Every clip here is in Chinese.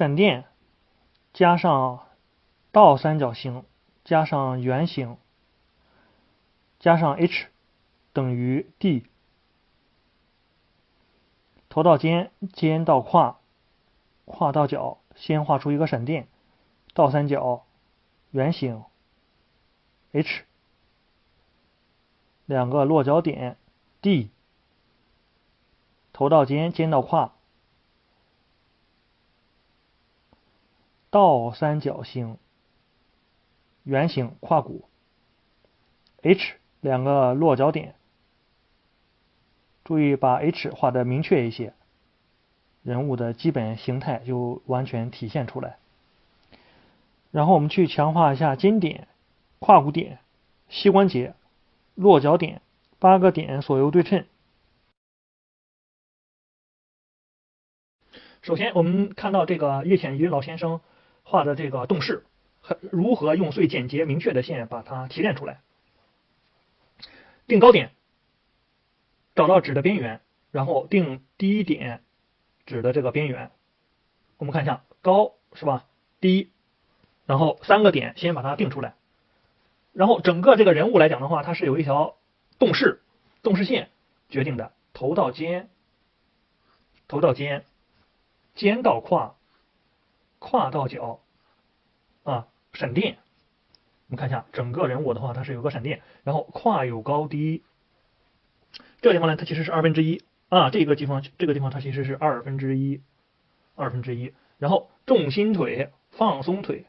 闪电加上倒三角形加上圆形加上 h 等于 d， 头到肩，肩到胯，胯到脚，先画出一个闪电，倒三角，圆形 h， 两个落脚点 d， 头到肩，肩到胯，倒三角形，圆形胯骨 h， 两个落脚点，注意把 h 画的明确一些，人物的基本形态就完全体现出来。然后我们去强化一下肩点、胯骨点、膝关节、落脚点8个点左右对称。首先我们看到这个叶浅予老先生画的这个动势，如何用最简洁明确的线把它提炼出来。定高点，找到指的边缘，然后定低点指的这个边缘。我们看一下，高是吧？低，然后3个点先把它定出来。然后整个这个人物来讲的话，它是有一条动势线决定的，头到肩，肩到胯，胯到脚啊，闪电。我们看一下整个人物的话，它是有个闪电，然后胯有高低，这个地方呢，它其实是1/2啊，这个地方它其实是1/2，然后重心腿，放松腿，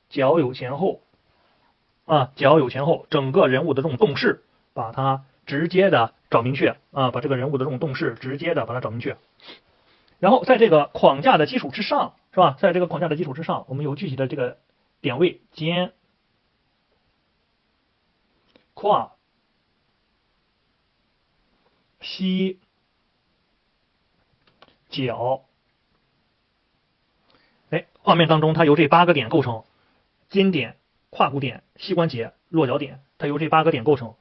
脚有前后啊，脚有前后，整个人物的这种动势，把它直接的找明确啊，把这个人物的这种动势直接的把它找明确。然后在这个框架的基础之上，是吧？在这个框架的基础之上，我们有具体的这个点位，肩、胯、膝、脚。画面当中它由这8个点构成，肩点、胯骨点、膝关节、落脚点，它由这8个点构成。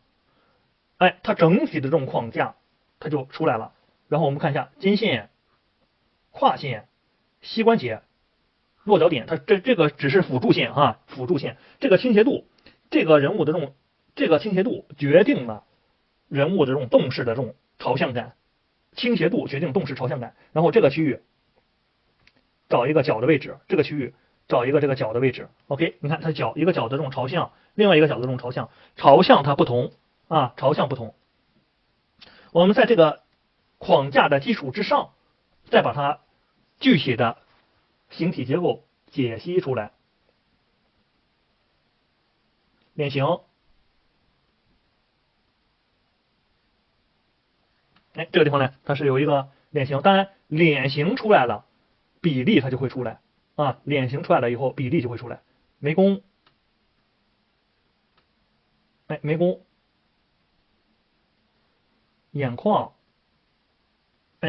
它整体的这种框架它就出来了。然后我们看一下肩线、胯线、膝关节、落脚点，它这个只是辅助线啊，辅助线。这个倾斜度，这个人物的这个倾斜度决定了人物的这种动势的这种朝向感，倾斜度决定动势朝向感。然后这个区域找一个脚的位置，这个区域找一个这个脚的位置。OK， 你看它一个脚的这种朝向，另外一个脚的这种朝向，朝向它不同啊，朝向不同。我们在这个框架的基础之上，再把它具体的形体结构解析出来。脸型，这个地方呢，它是有一个脸型，当然脸型出来了，比例它就会出来啊，脸型出来了以后，比例就会出来。眉弓，眉弓，眼眶，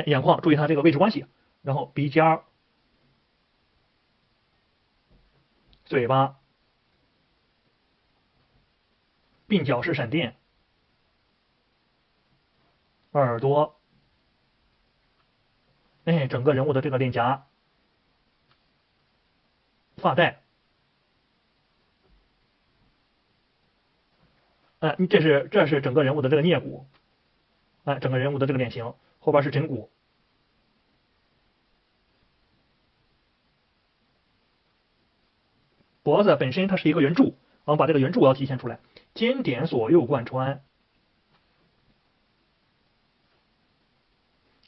眼眶，注意它这个位置关系。然后鼻尖儿，嘴巴，鬓角是闪电，耳朵，整个人物的这个脸颊，发带，这是整个人物的这个颞骨，整个人物的这个脸型，后边是枕骨。脖子本身它是一个圆柱，我们把这个圆柱要体现出来。肩点左右贯穿，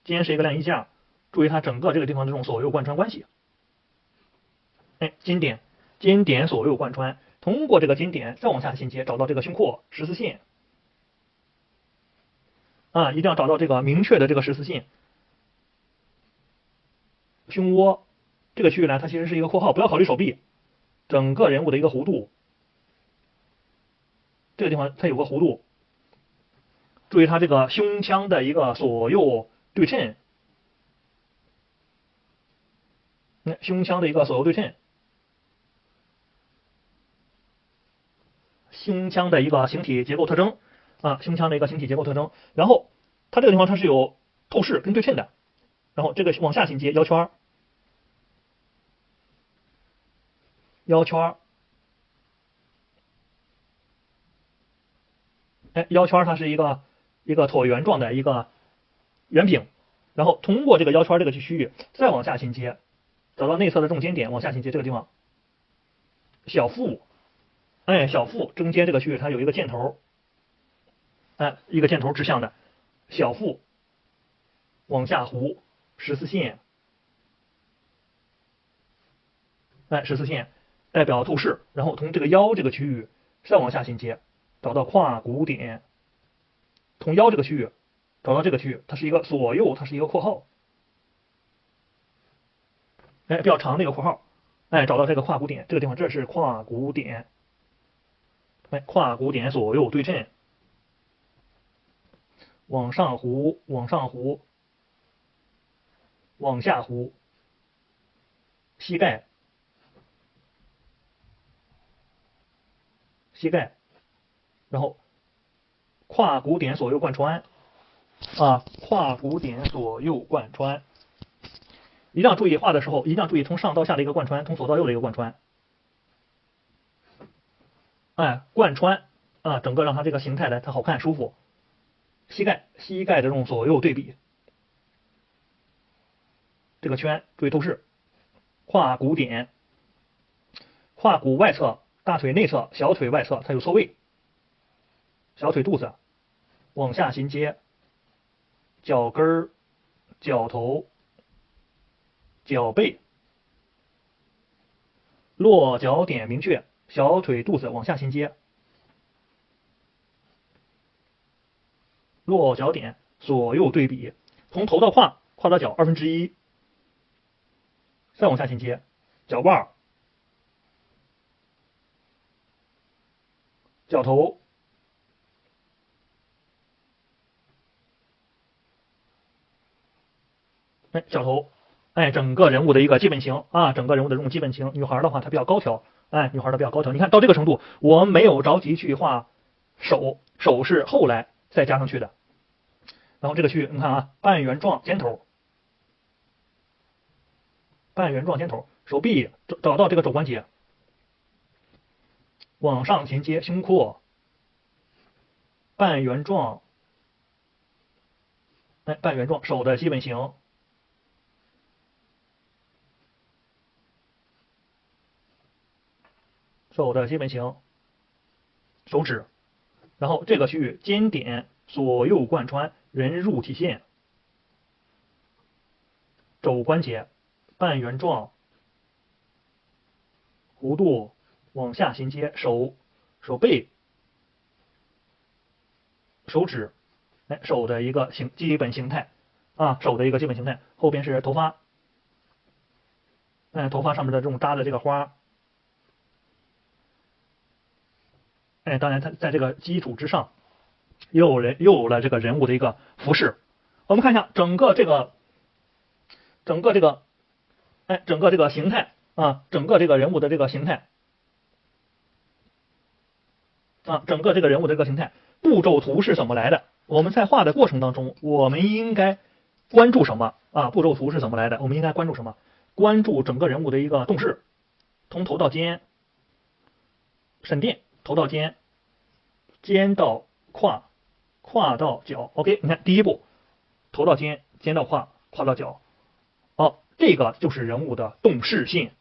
肩是一个晾衣架，注意它整个这个地方这种左右贯穿关系。肩点左右贯穿，通过这个肩点再往下衔接，找到这个胸廓14线啊，一定要找到这个明确的这个14线。胸窝这个区域呢，它其实是一个括号，不要考虑手臂，整个人物的一个弧度，这个地方它有个弧度，注意它这个胸腔的一个左右对称，胸腔的一个左右对称，胸腔的一个形体结构特征啊，胸腔的一个形体结构特征。然后它这个地方它是有透视跟对称的，然后这个往下衔接腰圈，腰圈儿，腰圈儿它是一个椭圆状的一个圆饼，然后通过这个腰圈这个区域再往下衔接，找到内侧的中间点，往下衔接这个地方，小腹，小腹中间这个区域它有一个箭头，一个箭头指向的小腹往下弧14线，14线代表透视，然后从这个腰这个区域再往下衔接，找到胯骨点，从腰这个区域找到这个区域，它是一个左右，它是一个括号，比较长的一个括号，找到这个胯骨点，这个地方这是胯骨点，胯骨点左右对称，往上弧，往上弧，往下弧，膝盖，膝盖，然后胯骨点左右贯穿，胯骨点左右贯穿，一定要注意画的时候，一定要注意从上到下的一个贯穿，从左到右的一个贯穿，贯穿整个让它这个形态的它好看舒服。膝盖的这种左右对比，这个圈注意透视，胯骨点，胯骨外侧、大腿内侧、小腿外侧它有错位，小腿肚子往下衔接，脚跟儿、脚头、脚背，落脚点明确，小腿肚子往下衔接，落脚点左右对比，从头到胯，胯到脚1/2，再往下衔接，脚腕、脚头、脚头，整个人物的一个基本型整个人物的这种基本型。女孩的话，她比较高挑，女孩的比较高挑。你看到这个程度，我没有着急去画手，手是后来再加上去的。然后这个区域，你看半圆状尖头，半圆状尖头，手臂找到这个肘关节，往上衔接胸廓，半圆状，半圆状手的基本型。手的基本型，手指，然后这个区域尖点左右贯穿，人入体现，肘关节半圆状，弧度往下衔接，手背，手指，手的一个基本形态手的一个基本形态，后边是头发，头发上面的这种扎的这个花。当然，它在这个基础之上，又有了这个人物的一个服饰。我们看一下整个这个形态整个这个人物的这个形态整个这个人物的这个形态，步骤图是怎么来的？我们在画的过程当中，我们应该关注什么步骤图是怎么来的？我们应该关注什么？关注整个人物的一个动势，从头到肩，闪电，头到肩，肩到胯，胯到脚。OK， 你看第一步，头到肩，肩到胯，胯到脚。这个就是人物的动势线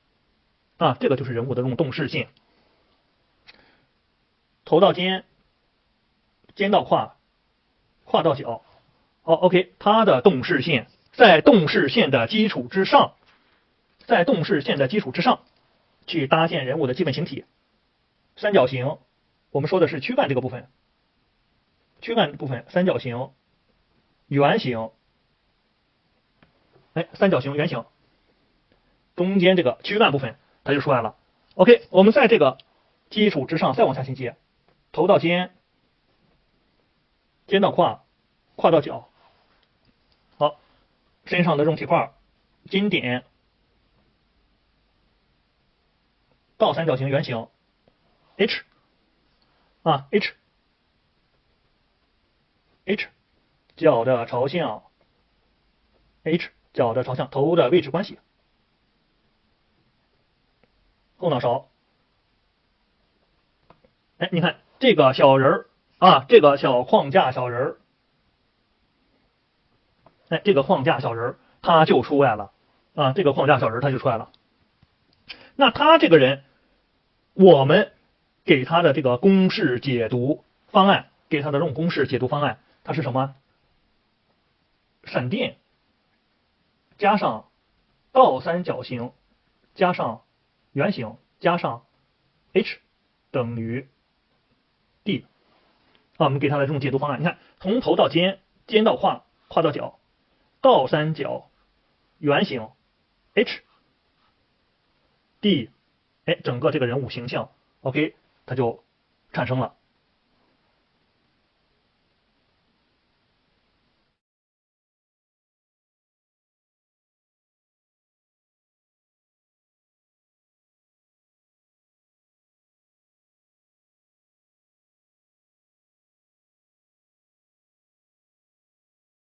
这个就是人物的这种动势线。头到肩，肩到胯，胯到脚。OK， 它的动势线在动势线的基础之上，去搭建人物的基本形体。三角形，我们说的是躯干这个部分，三角形、圆形，三角形、圆形，中间这个躯干部分它就出来了。OK， 我们在这个基础之上再往下衔接，头到肩，肩到胯，胯到脚。好，身上的这种体块，筋点倒三角形、圆形 H H， 脚的朝向 H， 脚的朝向，头的位置关系，后脑勺哎，你看这个小人儿啊，这个小框架小人儿，哎，这个框架小人儿他就出来了啊，这个框架小人儿他就出来了。那他这个人，我们给他的这个公式解读方案，给他的这种公式解读方案，它是什么？闪电加上倒三角形加上圆形加上 h 等于 d 啊，我们给它的这种解读方案，你看从头到尖，尖到胯，胯到角，倒三角圆形 h d， 哎，整个这个人物形象 OK 它就产生了。